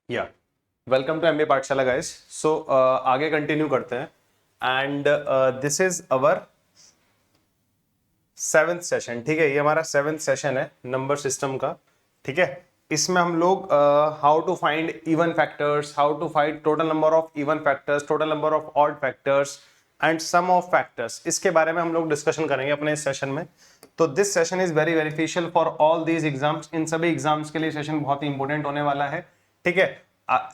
या welcome to MBA पाठशाला guys. सो आगे कंटिन्यू करते हैं and this is our 7th session. ठीक है, ये हमारा 7th सेशन है नंबर सिस्टम का। ठीक है, इसमें हम लोग how to find even factors, how to find total number of even factors, total number of odd factors and sum of factors, इसके बारे में हम लोग डिस्कशन करेंगे अपने इस सेशन में। तो this session is very beneficial for all these exams. इन सभी एग्जाम्स के लिए सेशन बहुत ही इंपॉर्टेंट होने वाला है। ठीक है,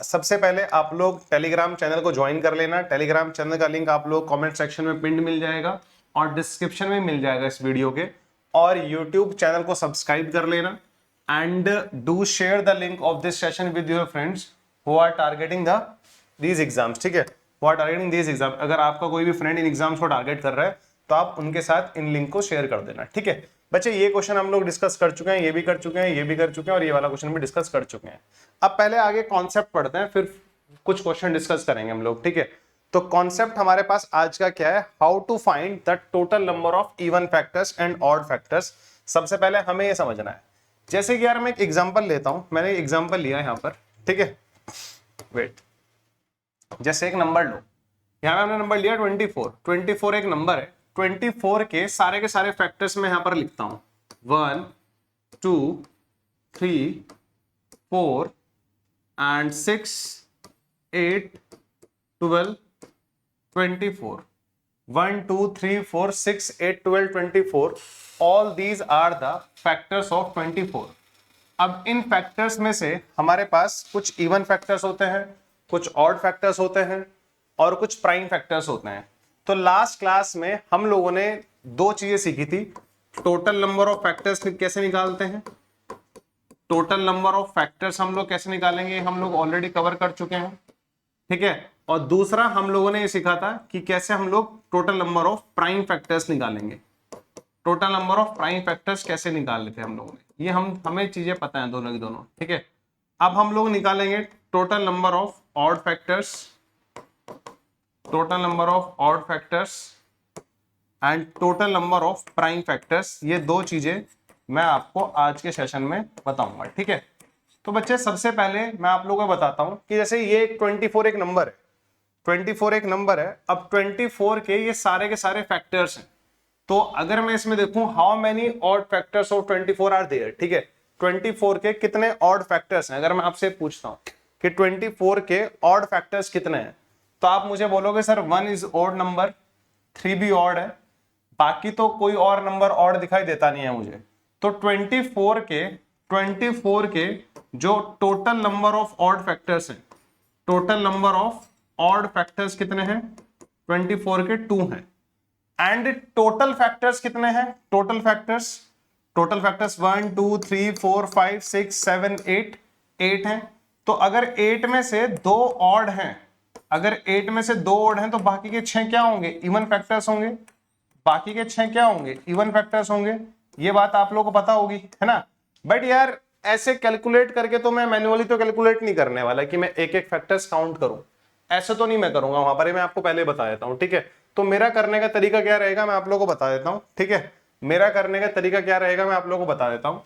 सबसे पहले आप लोग टेलीग्राम चैनल को ज्वाइन कर लेना। टेलीग्राम चैनल का लिंक आप लोग कमेंट सेक्शन में पिंड मिल जाएगा और डिस्क्रिप्शन में मिल जाएगा इस वीडियो के। और यूट्यूब चैनल को सब्सक्राइब कर लेना and do share the link of this session with your friends who are targeting these exams. ठीक है, who are targeting these exam. अगर आपका कोई भी फ्रेंड इन एग्जाम्स को टारगेट कर रहा है तो आप उनके साथ इन लिंक को शेयर कर देना। ठीक है बच्चे, ये क्वेश्चन हम लोग डिस्कस कर चुके हैं, ये भी कर चुके हैं, ये भी कर चुके हैं और ये वाला क्वेश्चन भी डिस्कस कर चुके हैं। अब पहले आगे कॉन्सेप्ट पढ़ते हैं, फिर कुछ क्वेश्चन डिस्कस करेंगे हम लोग। ठीक है, तो कॉन्सेप्ट हमारे पास आज का क्या है? How to find the total number of even factors and odd factors. सबसे पहले हमें ये समझना है, जैसे कि यार मैं एक एग्जांपल लेता हूं, मैंने एग्जांपल लिया यहां पर। ठीक है, वेट, जैसे एक नंबर लो, यहां पे हमने नंबर लिया 24। 24 एक नंबर है। 24 के सारे फैक्टर्स में यहां पर लिखता हूं 1 2 3 4 and 6 8 12 24। 1 2 3 4 6 8 12 24, all these are the factors of 24। अब इन फैक्टर्स में से हमारे पास कुछ इवन फैक्टर्स होते हैं, कुछ ऑड फैक्टर्स होते हैं और कुछ प्राइम फैक्टर्स होते हैं। तो लास्ट क्लास में हम लोगों ने दो चीजें सीखी थी। टोटल नंबर ऑफ फैक्टर्स कैसे निकालते हैं, टोटल नंबर ऑफ फैक्टर्स हम लोग कैसे निकालेंगे, हम लोग ऑलरेडी कवर कर चुके हैं। ठीक है, और दूसरा हम लोगों ने ये सीखा था कि कैसे हम लोग total number of prime factors निकालेंगे। Total number of prime factors कैसे निकाल लेते हैं हम लोगों ने, ये हमें चीजें पता है दोनों की दोनों। ठीक है, अब हम लोग निकालेंगे total number of odd factors, total number of odd factors and total number of prime factors. ये दो चीजें मैं आपको आज के सेशन में बताऊंगा। ठीक है, तो बच्चे सबसे पहले मैं आप लोगों को बताता हूं कि जैसे ये 24 एक नंबर है, 24 एक नंबर है। अब 24 के ये सारे के सारे फैक्टर्स हैं। तो अगर मैं इसमें देखूं how many odd factors of 24 are there. ठीक है, 24 के कितने ऑड फैक्टर्स हैं, अगर मैं आपसे पूछता हूं कि 24 के ऑड फैक्टर्स कितने हैं, तो आप मुझे बोलोगे सर 1 इज ऑड नंबर, 3 भी ऑड है, बाकी तो कोई और नंबर ऑड दिखाई देता नहीं है मुझे। तो 24 के जो total number of odd factors हैं, total number of odd factors कितने हैं? 24 के 2 हैं। एंड टोटल फैक्टर्स कितने हैं? टोटल फैक्टर्स 1 2 3 4 5 6 7 8 हैं। तो अगर 8 में से 2 ऑड हैं, अगर 8 में से 2 ऑड हैं तो बाकी के 6 क्या होंगे? इवन फैक्टर्स होंगे। बाकी के 6 क्या होंगे? इवन फैक्टर्स होंगे। ये बात आप लोगों को पता होगी, है ना। बट यार ऐसे कैलकुलेट करके तो मैं मैन्युअली तो कैलकुलेट नहीं करने वाला कि मैं एक एक फैक्टर्स काउंट करूं, ऐसे तो नहीं मैं करूंगा वहां पर। मैं आपको पहले बता देता हूं। ठीक है, तो मेरा करने का तरीका क्या रहेगा मैं आप लोगों को बता देता हूं। ठीक है, मेरा करने का तरीका क्या रहेगा मैं आप लोगों को बता देता हूं।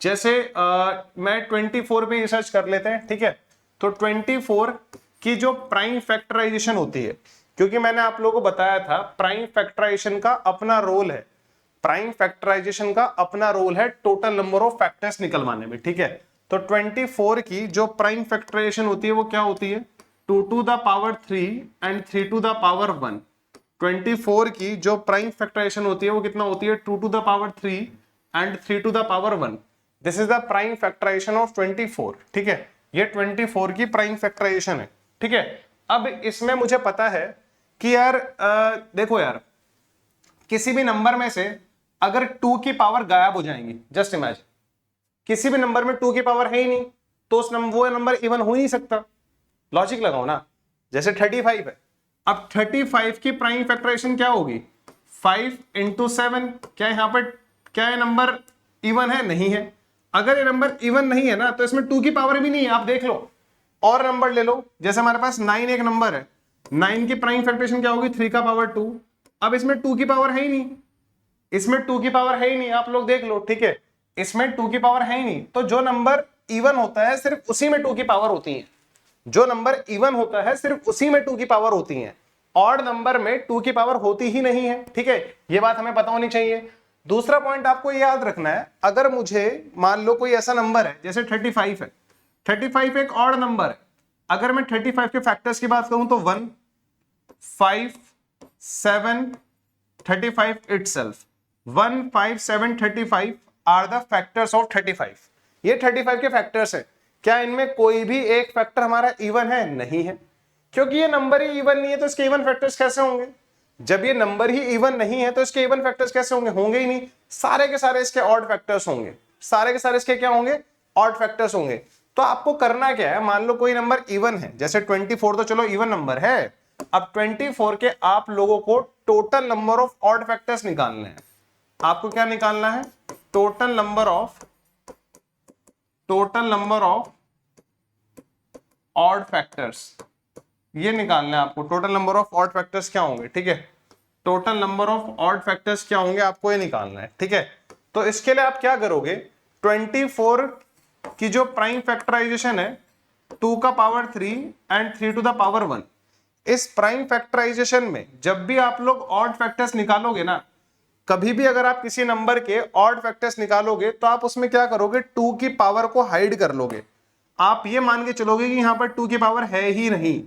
जैसे मैं 24 पे रिसर्च कर लेते हैं। ठीक है, तो 24 की जो प्राइम फैक्टराइजेशन होती है, क्योंकि मैंने आप लोगों को बताया था प्राइम फैक्टराइजेशन का अपना रोल है, प्राइम फैक्टराइजेशन का अपना रोल है टोटल नंबर ऑफ फैक्टर्स निकलवाने में। ठीक है, तो 24 की जो प्राइम फैक्टराइजेशन होती है वो क्या होती है? 2 to the power 3 and 3 to the power 1। 24 की जो प्राइम फैक्टराइजेशन होती है वो कितना होती है? 2 to the power 3 and 3 to the power 1। This is the prime factorisation of 24। ठीक है, ये 24 की प्राइम फैक्टराइजेशन है। ठीक है, अब इसमें मुझे पता है कि यार देखो यार, किसी भी नंबर में से अगर 2 की पावर गायब हो जाएंगी, जस्ट इमेजिन किसी भी नंबर में 2 की पावर है ही नहीं, तो उस वो नंबर इवन हो ही नहीं सकता। लॉजिक लगाओ ना, जैसे 35 है। अब 35 की प्राइम फैक्टराइजेशन क्या होगी? 5 इंटू 7। क्या यहां पर क्या ये नंबर इवन है? नहीं है। अगर ये नंबर इवन नहीं है ना तो इसमें 2 की पावर भी नहीं है। आप देख लो, और नंबर ले लो, जैसे हमारे पास 9 एक नंबर है, 9 की प्राइम फैक्टराइजेशन क्या होगी? 3 का पावर 2। अब इसमें 2 की पावर है ही नहीं, इसमें 2 की पावर है ही नहीं, आप लोग देख लो। ठीक है, इसमें 2 की पावर है ही नहीं, तो जो नंबर इवन होता है सिर्फ उसी में 2 की पावर होती है। जो नंबर इवन होता है सिर्फ उसी में 2 की पावर होती है, ऑड नंबर में 2 की पावर होती ही नहीं है, ठीक है, ये बात हमें पता होनी चाहिए। दूसरा पॉइंट आपको याद रखना है, अगर मुझे मान लो कोई ऐसा नंबर है जैसे 35 है, 35 एक ऑड नंबर है, अगर मैं 35 के फैक्टर्स की बात करूं तो 1, 5, 7, 35 itself, 1, 5, 7, 35 are the factors of 35। ये 35 के फैक्टर्स हैं। क्या इनमें कोई भी एक फैक्टर हमारा इवन है? नहीं है, क्योंकि ये नंबर ही इवन नहीं है तो इसके इवन फैक्टर्स कैसे होंगे? जब ये नंबर ही इवन नहीं है तो इसके इवन फैक्टर्स कैसे होंगे? होंगे ही नहीं, सारे के सारे इसके ऑड फैक्टर्स होंगे, सारे के सारे इसके क्या होंगे? ऑड फैक्टर्स होंगे। तो आपको करना क्या है, मान लो कोई नंबर इवन है, जैसे 24 तो चलो इवन नंबर है, अब 24 के आप लोगों को total number of odd factors निकालने हैं। आपको क्या निकालना है? Total number of odd factors, ये निकालना है आपको। Total number of odd factors क्या होंगे, ठीक है, total number of odd factors क्या होंगे आपको ये निकालना है, ठीक है। तो इसके लिए आप क्या करोगे, 24 की जो प्राइम फैक्टराइजेशन है 2 का power 3 and 3 to the power 1, इस प्राइम फैक्टराइजेशन में जब भी आप लोग ऑड फैक्टर्स निकालोगे ना, कभी भी अगर आप किसी नंबर के ऑड फैक्टर्स निकालोगे तो आप उसमें क्या करोगे, 2 की पावर को हाइड कर लोगे। आप ये मान के चलोगे कि यहां पर 2 की पावर है ही नहीं,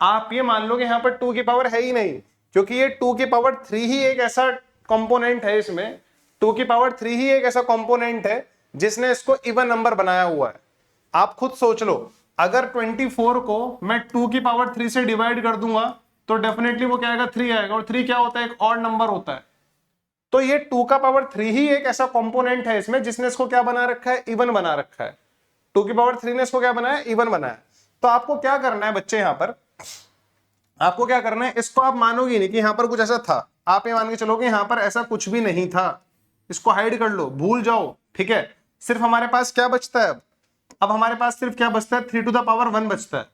आप ये मान लो कि यहां पर 2 की पावर है ही नहीं, क्योंकि ये 2 की पावर 3 ही एक ऐसा कंपोनेंट है, इसमें 2 की पावर 3 ही एक ऐसा कंपोनेंट है जिसने इसको इवन नंबर बनाया हुआ है। आप खुद सोच लो, अगर 24 को मैं 2 की पावर 3 से डिवाइड कर दूंगा तो डेफिनेटली वो क्या आएगा, 3 आएगा, और 3 क्या होता है, एक ऑड नंबर होता है। तो ये 2 का पावर 3 ही एक ऐसा कंपोनेंट है इसमें जिसने इसको क्या बना रखा है, इवन बना रखा है। 2 की पावर 3 ने इसको क्या बनाया, इवन बनाया। तो आपको क्या करना है बच्चे, यहां पर आपको क्या करना है, इसको आप मानोगे नहीं कि यहां पर कुछ ऐसा था, आप ये मान के चलो कि यहां पर ऐसा कुछ भी नहीं था, इसको हाइड कर लो, भूल जाओ, ठीक है। सिर्फ हमारे पास क्या बचता है अब हमारे पास सिर्फ क्या बचता है, 3 टू द पावर 1 बचता है।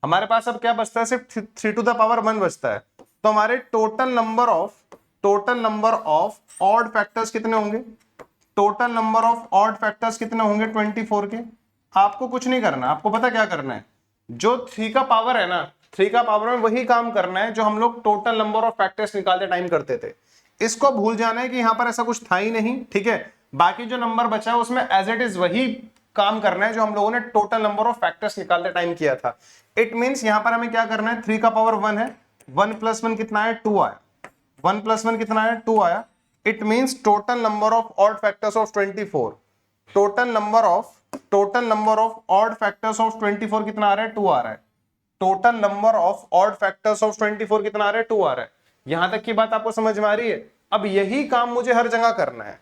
हमारे पास अब क्या बचता है, सिर्फ 3 टू द पावर 1 बचता है। तो हमारे total number of odd factors कितने होंगे, total number of odd factors कितने होंगे 24 के। आपको कुछ नहीं करना, आपको पता क्या करना है, जो 3 का पावर है ना, 3 का पावर में वही काम करना है जो हम लोग टोटल नंबर ऑफ फैक्टर्स निकालते टाइम करते थे। इसको भूल जाना है कि यहां पर ऐसा कुछ था ही नहीं, ठीक है। बाकी जो नंबर बचा है उसमें एज इट इज वही काम करना है जो हम लोगों ने टोटल नंबर ऑफ फैक्टर्स निकालते टाइम किया था। इट मींस यहां पर हमें क्या करना है, 3 का पावर 1 है, 1 प्लस 1 कितना है, 2 आया, 1 प्लस 1 कितना है, 2 आया। It means total number of odd factors of 24, total number of odd factors of 24 कितना आ रहा है, 2 आ रहा है। Total number of odd factors of 24 कितना आ रहा है, 2 आ रहा है। यहां तक की बात आपको समझ में आ रही है? अब यही काम मुझे हर जगह करना है।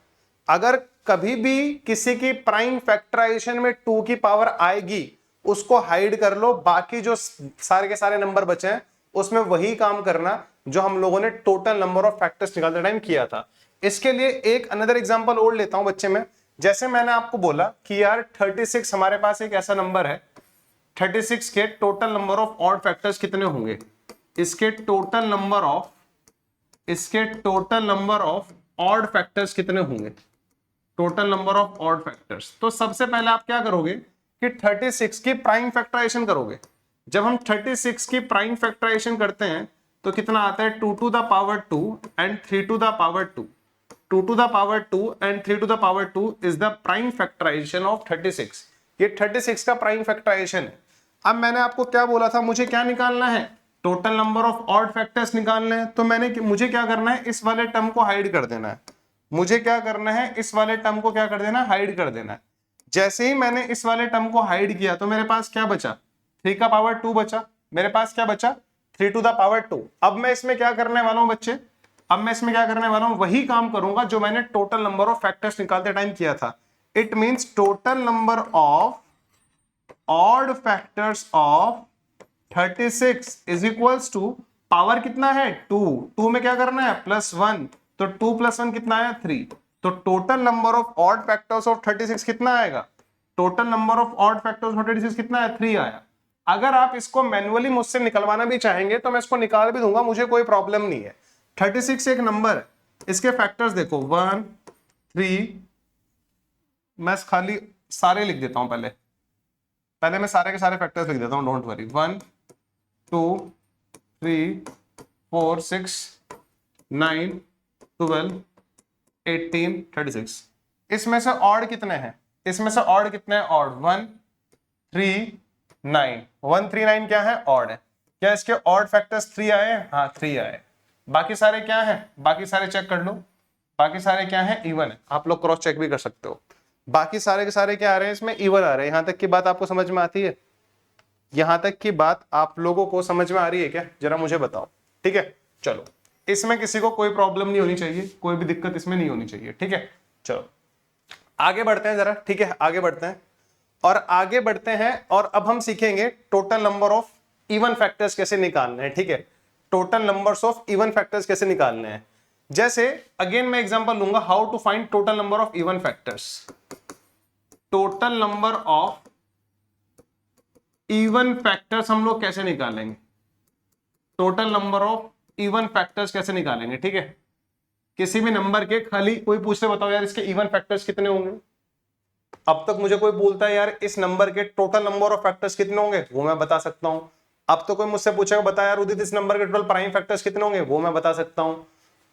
अगर कभी भी किसी की प्राइम फैक्टराइजेशन में 2 की पावर आएगी, उसको हाइड कर लो, बाकी जो सारे के सारे नंबर बचे हैं उसमें वही काम करना जो हम लोगों ने टोटल नंबर ऑफ फैक्टर्स निकालते टाइम किया था। इसके लिए एक अनदर एग्जांपल और लेता हूं बच्चे में। जैसे मैंने आपको बोला कि यार 36 हमारे पास एक ऐसा नंबर है, 36 के total number of odd factors कितने होंगे, इसके total number of odd factors कितने होंगे, total number of odd factors. तो सबसे पहले आप क्या करोगे कि 36 की प्राइम फैक्टराइजेशन करोगे। जब हम 36 की प्राइम फैक्टराइजेशन करते हैं तो कितना आता है, 2 to the power 2 and 3 to the power 2, 2 to the power 2 and 3 to the power 2 is the prime factorisation of 36। ये 36 का प्राइम फैक्टराइजेशन है। अब मैंने आपको क्या बोला था, मुझे क्या निकालना है, total number of odd factors निकालने हैं। तो मुझे क्या करना है, इस वाले टर्म को हाइड कर देना है। मुझे क्या करना है, इस वाले टर्म को क्या कर देना है, हाइड कर देना है। जैसे ही मैंने इस वाले टर्म को हाइड किया तो मेरे पास क्या बचा, 3 का पावर 2 बचा। मेरे पास क्या बचा, 3 टू द पावर 2। अब मैं इसमें क्या करने वाला हूं बच्चे, अब मैं इसमें क्या करने वाला हूं, वही काम करूंगा जो मैंने टोटल नंबर ऑफ फैक्टर्स निकालते टाइम किया था। It means total number of odd factors of 36 is equals to power कितना है 2, 2 में क्या करना है +1, तो 2 + 1 कितना आया 3। तो total number of odd factors of 36 कितना आएगा, total number of odd factors of 36 कितना है, 3 आया। अगर आप इसको मैन्युअली मुझसे निकलवाना भी चाहेंगे तो मैं इसको निकाल भी दूंगा, मुझे कोई प्रॉब्लम नहीं है। 36 एक नंबर है, इसके फैक्टर्स देखो 1, 3, मैं खाली सारे लिख देता हूं पहले, पहले मैं सारे के सारे फैक्टर्स लिख देता हूँ, डोंट वरी। 1 2 3 4 6 9 12 18 36। इसमें से ऑड कितने हैं? इसमें से ऑड कितने हैं? ऑड 1 3 9। 1 3 9 क्या है? ऑड है। क्या इसके ऑड फैक्टर्स 3 आए? हाँ 3 आए। बाकी सारे क्या हैं? बाकी सारे चेक कर लो, बाकी सारे क्या हैं? इवन है। आप लोग क्रॉस चेक भी कर सकते हो। बाकी सारे के सारे क्या आ रहे हैं? इसमें इवन आ रहे हैं। यहां तक की बात आपको समझ में आती है? यहां तक की बात आप लोगों को समझ में आ रही है क्या? जरा मुझे बताओ। ठीक है, चलो इसमें किसी को कोई प्रॉब्लम नहीं होनी चाहिए, कोई भी दिक्कत इसमें नहीं होनी चाहिए। ठीक है, चलो आगे बढ़ते हैं जरा। ठीक है, आगे बढ़ते हैं और आगे बढ़ते हैं और अब हम सीखेंगे total number of even factors कैसे निकालने हैं। ठीक है, total numbers of even factors कैसे निकालने हैं। जैसे अगेन मैं एग्जांपल लूंगा, how to find total number of even factors. Total number of even factors हम लोग कैसे निकालेंगे? Total number of even factors कैसे निकालेंगे? ठीक है, किसी भी नंबर के, खाली कोई पूछते बताओ यार इसके इवन फैक्टर्स कितने होंगे। अब तक मुझे कोई बोलता है यार इस नंबर के टोटल नंबर ऑफ फैक्टर्स कितने होंगे, वो मैं बता सकता हूं। अब तो कोई मुझसे पूछेगा बता यार उदित इस नंबर के टोटल प्राइम फैक्टर्स कितने होंगे, वो मैं बता सकता हूं।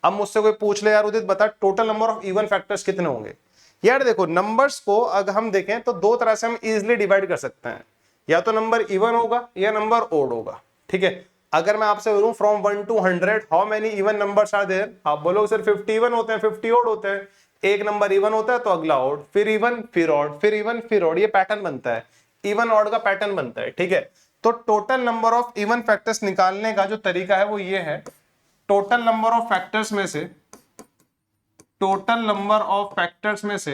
अब मुझसे कोई पूछ ले यार उदित बता total number of even factors कितने होंगे। यार देखो नंबर्स को अगर हम देखें तो दो तरह से हम इजिली डिवाइड कर सकते हैं, या तो नंबर इवन होगा या नंबर ओड होगा। ठीक है, अगर मैं आपसे बोलूं from 1 to 100 how many even numbers are there, आप बोलोगे सर 50 इवन होते हैं, 50 ओड होते हैं। एक नंबर इवन होता है तो अगला ओड, फिर इवन फिर ऑड, फिर इवन फिर ऑड, ये पैटर्न बनता है, इवन ऑड का पैटर्न बनता है। ठीक है, तो total number of even factors निकालने का जो तरीका है वो ये है, टोटल नंबर ऑफ फैक्टर्स में से, टोटल नंबर ऑफ फैक्टर्स में से,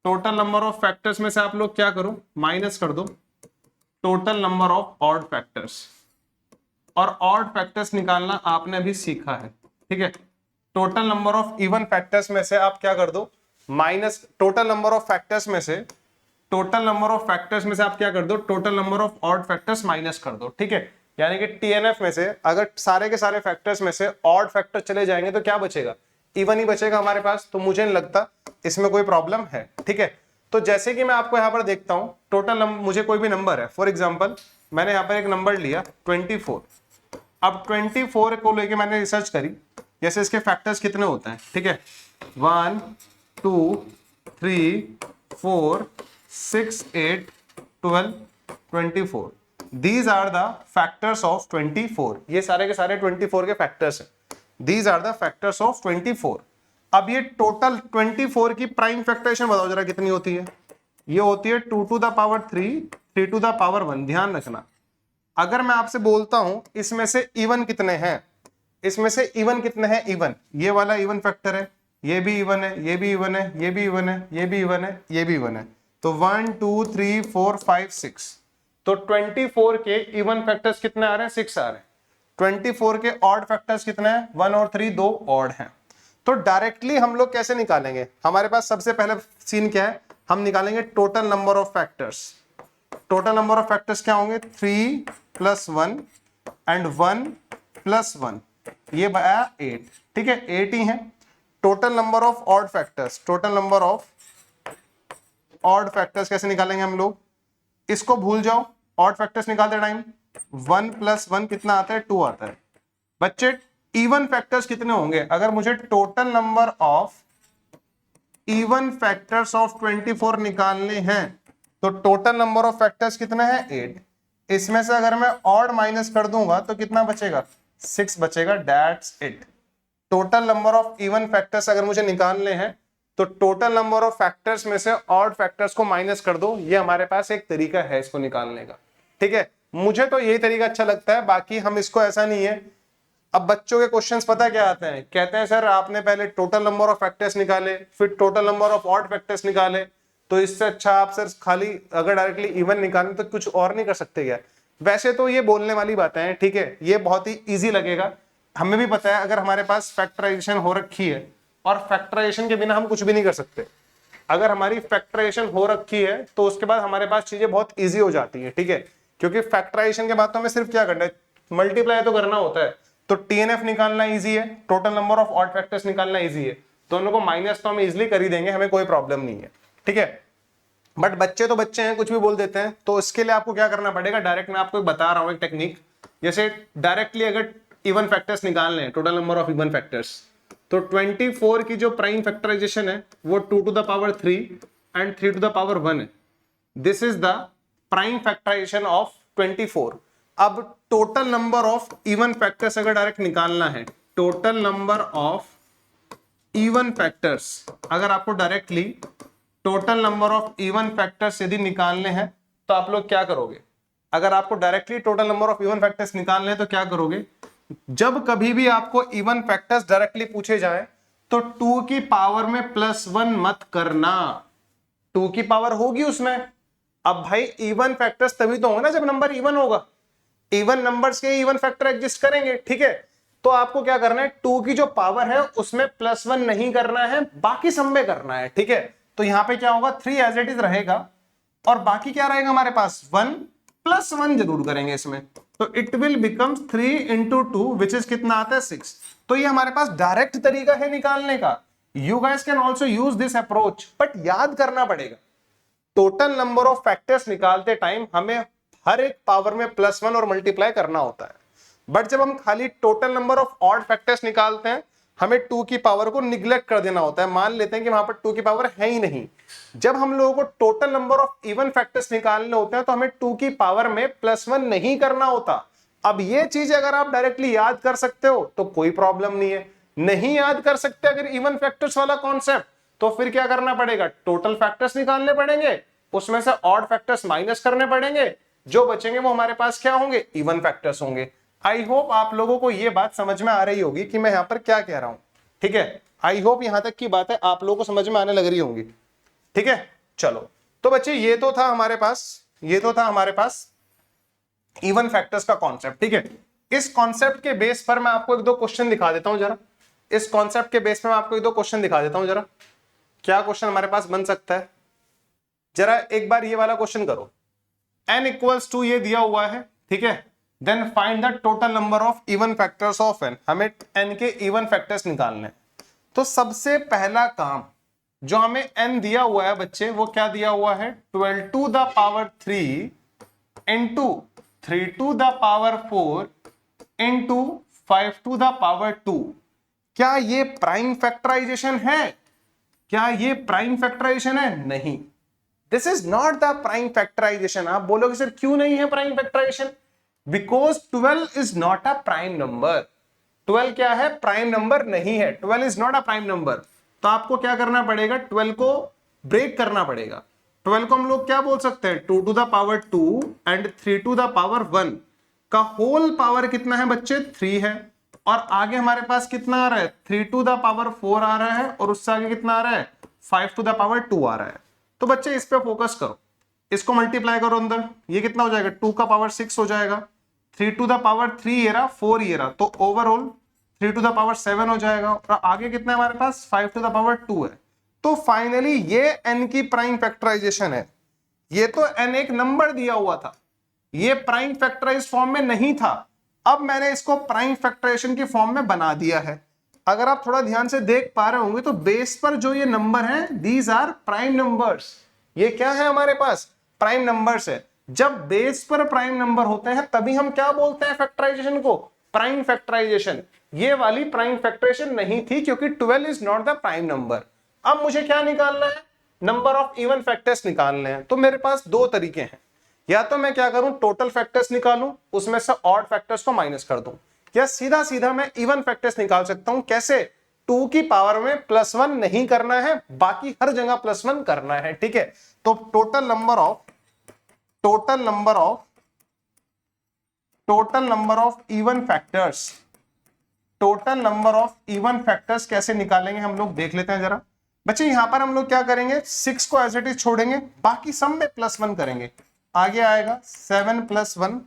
टोटल नंबर ऑफ फैक्टर्स में से आप लोग क्या करो, माइनस कर दो total number of odd factors. और ऑड फैक्टर्स निकालना आपने अभी सीखा है। ठीक है, total number of even factors में से आप क्या कर दो, minus total number of factors में से, टोटल नंबर ऑफ फैक्टर्स में से आप क्या कर दो, total number of odd factors minus कर दो। ठीक है, यानी कि टीएनएफ में से अगर सारे के सारे फैक्टर्स में से ऑड फैक्टर चले जाएंगे तो क्या बचेगा, इवन ही बचेगा हमारे पास। तो मुझे नहीं लगता इसमें कोई प्रॉब्लम है। ठीक है, तो जैसे कि मैं आपको यहां पर देखता हूं टोटल मुझे कोई भी नंबर है, फॉर एग्जांपल मैंने यहां पर एक नंबर लिया 24। अब 24 को लेके मैंने रिसर्च करी, जैसे इसके फैक्टर्स कितने होते हैं। ठीक है, 1 2 3 4 6 8 12 24, these are the factors of 24। ये सारे के सारे 24 के फैक्टर्स हैं, these are the factors of 24। अब ये टोटल 24 की प्राइम फैक्टराइजेशन बताओ जरा कितनी होती है। ये होती है 2 to the power 3 3 to the power 1। ध्यान रखना, अगर मैं आपसे बोलता हूं इसमें से इवन कितने हैं, इसमें से इवन कितने हैं, इवन ये वाला इवन फैक्टर है, ये भी इवन है, ये भी इवन है, ये भी इवन है, ये भी इवन है, ये भी इवन है। तो 1 2 3 4 5 6, तो 24 के इवन फैक्टर्स कितने आ रहे हैं, 6 आ रहे हैं। 24 के ऑड फैक्टर्स कितने हैं, 1 और 3, 2 ऑड हैं। तो डायरेक्टली हम लोग कैसे निकालेंगे, हमारे पास सबसे पहले सीन क्या है, हम निकालेंगे total number of factors. Total number of factors क्या होंगे, 3 + 1 एंड 1 + 1, ये आया 8। ठीक है, 8 ही है। Total number of odd factors, total number of odd factors कैसे निकालेंगे हम लोग, इसको भूल जाओ, ऑड फैक्टर्स निकालते टाइम 1 + 1 कितना आता है, 2 आता है। बच्चे इवन फैक्टर्स कितने होंगे, अगर मुझे total number of even factors of 24 निकालने हैं तो टोटल नंबर ऑफ फैक्टर्स कितने हैं, 8। इसमें से अगर मैं ऑड माइनस कर दूंगा तो कितना बचेगा, 6 बचेगा, that's it. Total number of even factors अगर मुझे निकालने हैं तो टोटल नंबर ऑफ फैक्टर्स में से ऑड फैक्टर्स को माइनस कर दो, ये हमारे पास एक तरीका है इसको निकालने का। ठीक है, मुझे तो यही तरीका अच्छा लगता है, बाकी हम इसको ऐसा नहीं है। अब बच्चों के क्वेश्चंस पता क्या आते हैं, कहते हैं सर आपने पहले टोटल नंबर ऑफ फैक्टर्स निकाले फिर total number of odd factors निकाले, तो इससे अच्छा आप सर खाली अगर डायरेक्टली इवन निकालें तो कुछ और नहीं कर सकते क्या। वैसे तो ये बोलने वाली बातें हैं, ठीक है, ये बहुत ही इजी लगेगा, हमें भी पता है अगर हमारे पास फैक्टराइजेशन हो रखी है, और फैक्टराइजेशन के बिना हम कुछ भी नहीं कर सकते। अगर हमारी फैक्टराइजेशन हो रखी है तो उसके बाद हमारे पास चीजें बहुत ईजी हो जाती है। ठीक है, क्योंकि फैक्टराइजेशन के बाद तो हमें सिर्फ क्या करना है, मल्टीप्लाई तो करना होता है। तो टीएनएफ निकालना इजी है, total number of odd factors निकालना इजी है, दोनों को माइनस तो हम इजीली कर ही देंगे, हमें कोई प्रॉब्लम नहीं है। ठीक है, बट बच्चे तो बच्चे हैं, कुछ भी बोल देते हैं। तो इसके लिए आपको क्या करना पड़ेगा, डायरेक्ट मैं आपको बता रहा हूं एक टेक्निक। जैसे डायरेक्टली अगर इवन फैक्टर्स निकालने हैं, total number of even factors, तो 24 की जो प्राइम फैक्टराइजेशन है वो 2 to the power 3 and 3 to the power 1 है। This is the prime factorisation of 24। अब total number of even factors अगर डायरेक्ट निकालना है, total number of even factors अगर आपको directly total number of even factors यदि निकालने हैं तो आप लोग क्या करोगे? अगर आपको directly total number of even factors निकालने हैं तो क्या करोगे? जब कभी भी आपको इवन फैक्टर्स डायरेक्टली पूछे जाए तो 2 की पावर में +1 मत करना, 2 की पावर होगी उसमें। अब भाई इवन फैक्टर्स तभी तो होगा ना जब नंबर इवन होगा, इवन नंबर्स के इवन फैक्टर एग्जिस्ट करेंगे, ठीक है। तो आपको क्या करना है, 2 की जो पावर है उसमें +1 नहीं करना है, बाकी सब में करना है, ठीक है। तो यहां पे क्या होगा, 3 एज इट इज रहेगा और बाकी क्या रहेगा हमारे पास, 1 +1 जरूर करेंगे इसमें, तो it will become 3 into 2 which is कितना आता है 6। तो ये हमारे पास डायरेक्ट तरीका है निकालने का। You guys can also use this approach, but याद करना पड़ेगा टोटल नंबर ऑफ फैक्टर्स निकालते टाइम हमें हर एक पावर में +1 और मल्टीप्लाई करना होता है। बट जब हम खाली total number of odd factors निकालते हैं हमें 2 की पावर को निग्लेक्ट कर देना होता है, मान लेते हैं कि वहां पर 2 की पावर है ही नहीं। जब हम लोगों को total number of even factors निकालने होते हैं तो हमें 2 की पावर में +1 नहीं करना होता। अब ये चीज अगर आप डायरेक्टली याद कर सकते हो तो कोई प्रॉब्लम नहीं है, नहीं याद कर सकते अगर इवन फैक्टर्स वाला कॉन्सेप्ट, तो फिर क्या करना पड़ेगा, टोटल फैक्टर्स निकालने पड़ेंगे, उसमें से ऑड फैक्टर्स माइनस करने पड़ेंगे, जो बचेंगे वो हमारे पास क्या होंगे, इवन फैक्टर्स होंगे। आई होप आप लोगों को ये बात समझ में आ रही होगी कि मैं यहां पर क्या कह रहा हूं, ठीक है। आई होप यहां तक की बात है आप लोगों को समझ में आने लग रही होंगी, ठीक है। चलो तो बच्चे ये तो था हमारे पास इवन फैक्टर्स का कॉन्सेप्ट, ठीक है। इस कॉन्सेप्ट के बेस पर मैं आपको एक दो क्वेश्चन दिखा देता हूं जरा, इस कॉन्सेप्ट के बेस पर मैं आपको एक दो क्वेश्चन दिखा देता हूं जरा, क्या क्वेश्चन हमारे पास बन सकता है। जरा एक बार ये वाला क्वेश्चन करो, n इक्वल्स टू ये दिया हुआ है, ठीक है, then find the total number of even factors of n, हमें n के इवन फैक्टर्स निकालने हैं। तो सबसे पहला काम जो हमें n दिया हुआ है बच्चे, वो क्या दिया हुआ है, 12 to the power 3 into 3 to the power 4 into 5 to the power 2। क्या ये प्राइम फैक्टराइजेशन है? क्या ये प्राइम फैक्टराइजेशन है? नहीं, this is not the prime factorisation. आप बोलोगे सर क्यों नहीं है prime factorisation? Because 12 is not a prime number. 12 क्या है, प्राइम नंबर नहीं है, 12 is not a prime number. तो आपको क्या करना पड़ेगा, 12 को ब्रेक करना पड़ेगा। 12 को हम लोग क्या बोल सकते हैं, 2 to the power 2 and 3 to the power 1 का होल पावर कितना है बच्चे, 3 है। और आगे हमारे पास कितना आ रहा है, 3 टू द पावर 4 आ रहा है, और उससे आगे कितना आ रहा है, 5 टू द पावर 2 आ रहा है। तो बच्चे इस पे फोकस करो, इसको मल्टीप्लाई करो अंदर, ये कितना हो जाएगा, 2 का पावर 6 हो जाएगा, 3 टू द पावर 3 ये रहा, 4 ये रहा, तो ओवरऑल 3 टू द पावर 7 हो जाएगा, और आगे कितना है हमारे पास, 5 टू द पावर 2 है। तो फाइनली ये n की प्राइम फैक्टराइजेशन है। ये तो n एक नंबर दिया हुआ था, ये प्राइम फैक्टराइज फॉर्म में नहीं था, अब मैंने इसको प्राइम फैक्टराइजेशन की फॉर्म में बना दिया है। अगर आप थोड़ा ध्यान से देख पा रहे होंगे तो बेस पर जो ये नंबर है, दीज आर प्राइम नंबर्स। ये क्या है हमारे पास, प्राइम नंबर्स है। जब बेस पर प्राइम नंबर होते हैं तभी हम क्या बोलते हैं फैक्टराइजेशन को, प्राइम फैक्टराइजेशन। ये वाली प्राइम फैक्टराइजेशन नहीं थी क्योंकि 12 is not the prime number. अब मुझे क्या निकालना है, नंबर ऑफ इवन फैक्टर्स निकालने हैं। तो मेरे पास दो तरीके हैं, या तो मैं क्या करूं, टोटल फैक्टर्स निकालूं, उसमें से ऑड फैक्टर्स को माइनस कर दूं, या सीधा सीधा मैं इवन फैक्टर्स निकाल सकता हूं। कैसे, 2 की पावर में +1 नहीं करना है, बाकी हर जगह +1 करना है, ठीक है। तो total number of even factors कैसे निकालेंगे हम लोग देख लेते हैं जरा। बच्चे यहां पर हम लोग क्या करेंगे, 6 को एज इट इज छोड़ेंगे, बाकी सब में +1 करेंगे। आगे आएगा 7 + 1,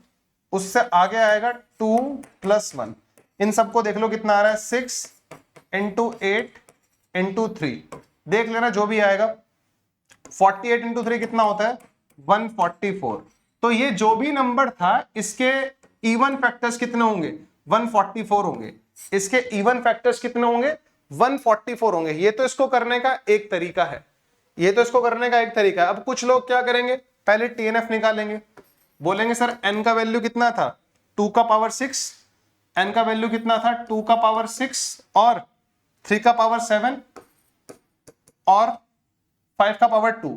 उससे आगे आएगा 2 + 1, इन सबको देख लो कितना आ रहा है, 6 इंटू 8 इंटू 3, देख लेना जो भी आएगा। 48 इंटू 3 कितना होता है, 144। तो ये जो भी नंबर था इसके इवन फैक्टर्स कितने होंगे, 144 होंगे। इसके इवन फैक्टर्स कितने होंगे, 144 होंगे। ये तो इसको करने का एक तरीका है। ये तो इसको करने का एक तरीका है। अब कुछ लोग क्या करेंगे, पहले TNF निकालेंगे, बोलेंगे सर n का वैल्यू कितना था 2 का पावर 6, n का वैल्यू कितना था 2 का पावर 6 और 3 का पावर 7 और 5 का पावर 2,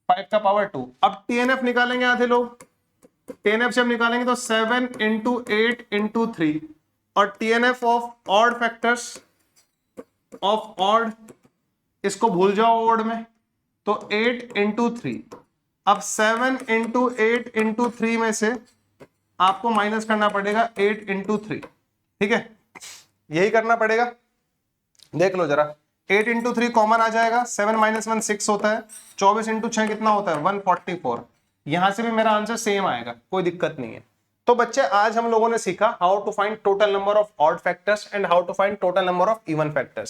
5 का पावर 2। अब TNF निकालेंगे आधे लोग, TNF जब निकालेंगे तो 7 इंटू 8 इंटू 3 और TNF of odd factors of odd, इसको भूल जाओ ओड में, तो 8 इंटू 3। अब 7 इंटू 8 इंटू 3 में से आपको माइनस करना पड़ेगा 8 इंटू 3, ठीक है, यही करना पड़ेगा। देख लो जरा, 8 इंटू 3 कॉमन आ जाएगा, 7 माइनस 1 6 होता है, 24 इंटू 6 कितना होता है 144। यहां से भी मेरा आंसर सेम आएगा, कोई दिक्कत नहीं है। तो बच्चे आज हम लोगों ने सीखा how to find total number of odd factors and how to find total number of even factors.